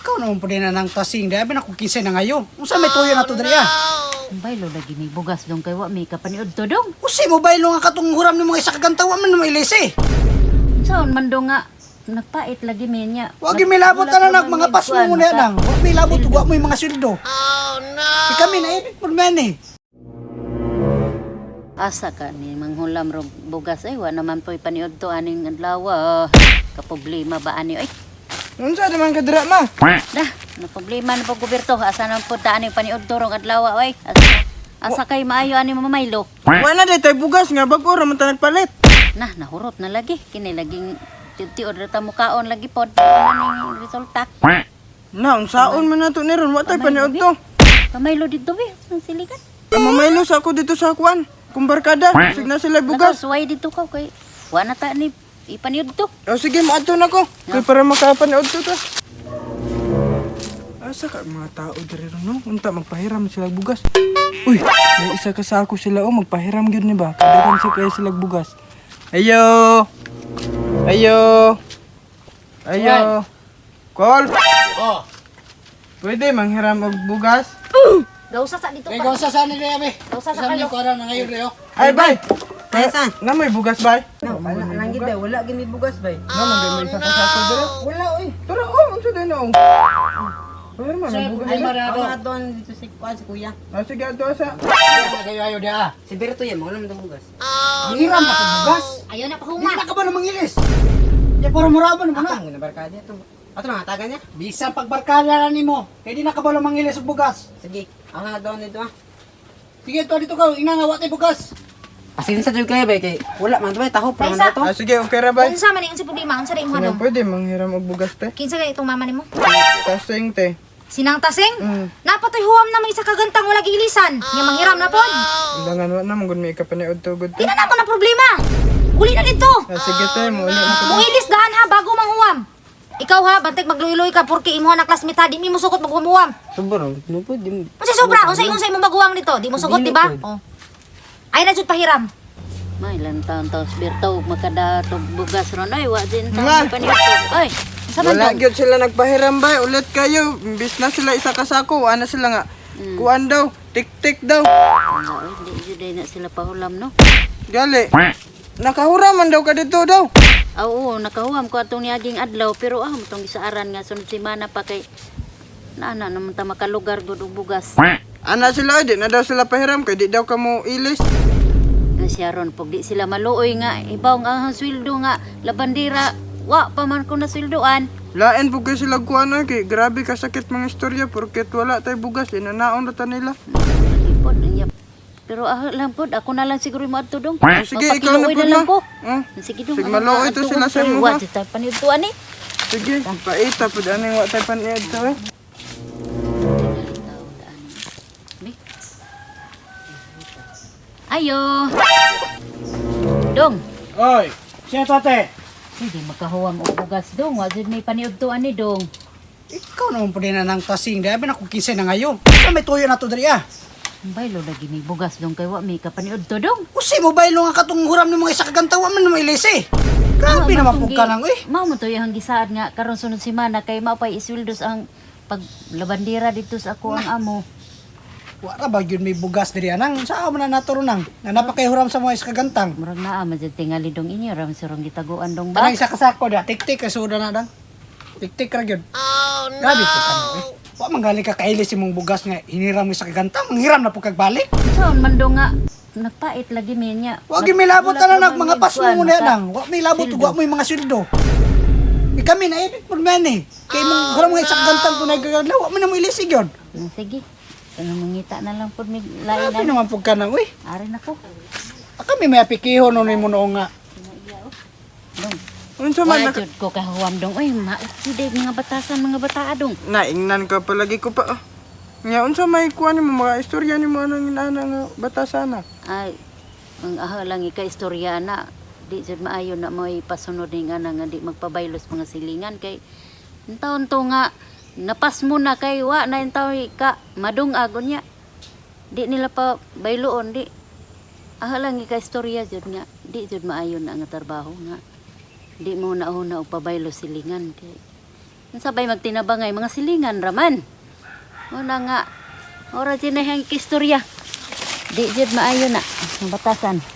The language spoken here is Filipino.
Ikaw naman po din na ng tasing. Dahil na kung kisay na ngayon. Unsa may tuyo na to dali Baylo lagi may bugas dong kay wa may kapaniod to dong. Usi mo baylo nga katong huram ng mga isa kagantaw man mo ilisi. Saon man dong nga nagpait lagi mi niya. Wag mi labot na nak mga pas mo muna nang. Wag mi labot ug mo yung mga sweldo. Oh no. Kami na edit po man eh. Asa ka ni manghulam ro bugas ay wa naman po'y paniod to aning adlaw. Kaproblema ba ani ay? Unsa naman ka dira ma? Dah, na problema na pag gobyerno asa nang pud ta aning paniod to rong adlaw ay. Asa kay maayo ani mamaylo. Wala na tay bugas nga bag-o ra man ta nagpalit. Nah, nahurot na lagi. Kini laging tiod ra ta mukaon lagi pod. Ano ning resulta? Na unsaon man nato ni ron wa tay paniod to. Pamaylo dito bi, sang siligan. Mamaylo sa ako dito sa kuan. Kung barkada, sig na sila bugas. Suway dito ka kay wa na ta ni ipaniod to. O sige, maadto na ko. Kay para makapanood to ta. Asa ka mga tao diri ron no? Unta magpahiram sila bugas. Uy, may isa ka sa ako sila o magpahiram gyud ni ba? Kadagan sa kaya sila bugas. Ayo. Ayo. Ayo. Call. Oh. Pwede manghiram og bugas? Gausa sa dito Kay ka. gosa sa ni Rebe. Gausa sa Sa ni kayo. ko na ngayon reo. Ay, bay. Saan? Na may bugas, bay? Wala lang gid ba? Wala gid may bugas ba? Na man may isa ka sa ako diri. Wala oy. Tara, oh, unsa din o? Pero man, may bugas Ay na. marado. Ako adon dito si kuan si kuya. Ah, sige, ato sa. Kayo ayo dia. Si Berto yan, mo alam bugas. Ang hiram na to bugas. Ayaw na Hindi pahuma. na ka ba namang ilis? Ya para muraban mo na. Ako na barkada to. Ato lang hatagan niya. Bisan pagbarkada na nimo. Kay di na ka ba namang ilis og bugas. Sige, ako na adon dito ah. Sige to dito ka inangawa tay bugas. Asin sa jud kay ba kay wala man ba taho pa man Paisa. to. Ah, sige, okay ra, bay. Unsa man ni unsa problema? Unsa rin mo Sige, ano? pwede manghiram og bugas, te. Kinsa kay itong mama nimo? Kasing, te. Sinang tasing? Mm. Napatoy huwam na may isa kagantang wala gilisan. Nga manghiram na pod. Undangan wa na, manggun may kapaniod to, good, te. Di na nako na problema. Uli na dito. Ah, sige, te, mo ulit na Mong ilis daan ha bago manghuwam. Ikaw ha, banteg magluy-luy ka porque imo na classmate ha, di mi mo sugot maghuwam. Sobra, no pwede. Unsa sobra? Unsay imong baguwang dito? Di mo sugot di ba? Oh. Ay na jud pahiram. May ilang taon birtaw makada to bugas ron ay wa din Nga. ta paniod to. Ay, sa man Wala dong? gyud sila nagpahiram, bay. Ulit kayo. Imbis na sila isa kasako, ana sila nga. Kuan daw, tik-tik daw. Ay, di jud ay na sila pahulam no. Gali. Nakahuraman daw ka dito daw. Oo, nakahuwam ko atong niaging adlaw pero mutong gisaaran nga sunod semana pa kay naana naman ta makalugar gud og bugas. Ana sila, di na daw sila pahiram kay di daw kamo ilis. Nga siya ron pag di sila maluoy nga ibaw nga ang sweldo nga labandira wa pa man ko na sweldoan. Lain po kayo sila kuan kay grabe kasakit mga istorya porket wala tay bugas inanaon ra ta nila. Ipod niya. Pero lang pod ako na lang siguro mo adto dong. Sige, ikaw na Magpakiluoy po lang na. ko. Oh. Sige dong. Sige, maluoy to sila sa imo, ha? Wa ta panituan ni. Sige, paita pud ani wa tay paniad to eh. Ayo. Dong. Oy, siya tate. Sige makahuwam og bugas dong. Wa jud may paniudtoan ni dong. Ikaw naman po din na ng tasing. Dahil na kung kisay na ngayon. Unsa may tuyo na to dali Baylo lagi may bugas dong kay wa may kapaniudto dong. Usi mo baylo nga katong huram ng mga isa kagantaw man mo ilisi. Grabe naman po ka nang Mao mo to yung gisaad nga karon sunod semana kay maupay isweldos ang paglabandira dito sa ako ang amo. Wala ba yun may bugas diri anang sa amo na naturo nang na napakahuram sa mga isa kagantang. Murag naa man jud tingali dong inyo ram surong gitaguan dong ba. Anang isa kasako da tik-tik ka suda na dang. Tik-tik ra gyud. Oh no. Grabe po ka nang wa manggali ka kailis imong bugas nga hiniram mo sa kagantang manghiram na po kag balik. Saan man dong nga nagpait lagi mi niya. Wag mi labot na nak mga pas mo muna nang. Wa mi labot ug wa mo yung mga sweldo. Kami na edit po man eh. Kay mong huram nga isa kagantang tunay gagalaw wa man na mo ilisi gyud. Sige. Ano mangita na lang pod mi lain Grabe na. naman po ka nang uy. Ari na ko. Kami may apikihon no ni mo noong nga. Dong. Unsa man Wala jud ko kahuwam dong. Uy, mautide mga batasan mga bataa dong. naingnan ka palagi ko pa. Nya unsa may kuan mo mga istorya nimo anang inana nga batasana. Ay, ang lang ika istorya na di jud maayo na mo ipasunod ning ana nga di magpabaylos mga silingan kay taon to nga napas mo na kay wa na taw ka madung agon niya. Di nila pa bayloon di. Lang ika istorya jud nga di jud maayo na nga trabaho nga. Di mo na og pabaylos silingan kay sabay magtinabangay mga silingan raman. Una nga, ora sinahang istorya. Di jud maayo na ang batasan.